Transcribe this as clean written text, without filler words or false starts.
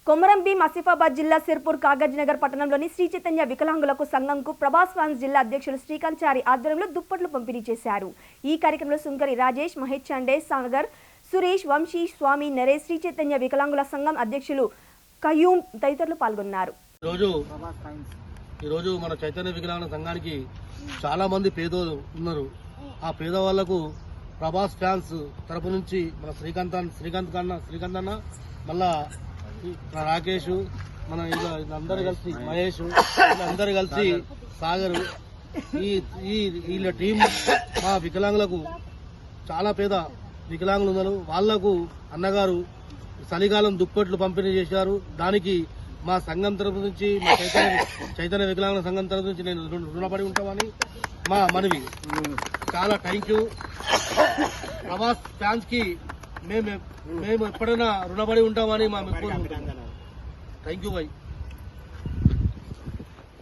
కొమరంభీం ఆసిఫాబాద్ జిల్లా సిర్పూర్ కాగజ్నగర్ పట్టణంలోని శ్రీ చైతన్య వికలాంగులకు సంఘంకు ప్రభాస్ ఫ్యాన్స్ జిల్లా అధ్యక్షులు శ్రీకాంత్ చారి ఆధ్వర్యంలో దుప్పట్లు పంపిణీ చేశారు. ఈ కార్యక్రమంలో సుంకరి రాజేష్, మహేష్ చండే, సాగర్, సురేష్, వంశీ, స్వామి, నరేష్, శ్రీ చైతన్య వికలాంగుల సంఘం అధ్యక్షులు కయూం తదితరులు పాల్గొన్నారు. ఈరోజు మన చైతన్య వికలాంగుల సంఘానికి చాలా మంది పేదోళ్ళు ఉన్నారు. ఆ పేదవాళ్లకు ప్రభాస్ ఫ్యాన్స్ తరపు నుంచి మన శ్రీకాంత్ అన్న, మళ్ళా రాకేష్, మన అందరు కలిసి మహేష్, అందరు కలిసి సాగర్, వీళ్ళ టీం మా వికలాంగులకు చాలా పేద వికలాంగులు ఉన్నారు. వాళ్లకు అన్నగారు చలికాలం దుప్పట్లు పంపిణీ చేశారు. దానికి మా సంఘం తరపు నుంచి, మా చైతన్య వికలాంగుల సంఘం తరపు నుంచి నేను రుణపడి ఉంటామని మా మనవి. చాలా థ్యాంక్ యూ. ప్రభాస్ ఫ్యాన్స్ కి మేము ఎప్పుడైనా రుణపడి ఉంటామని మా థ్యాంక్ యూ భాయ్.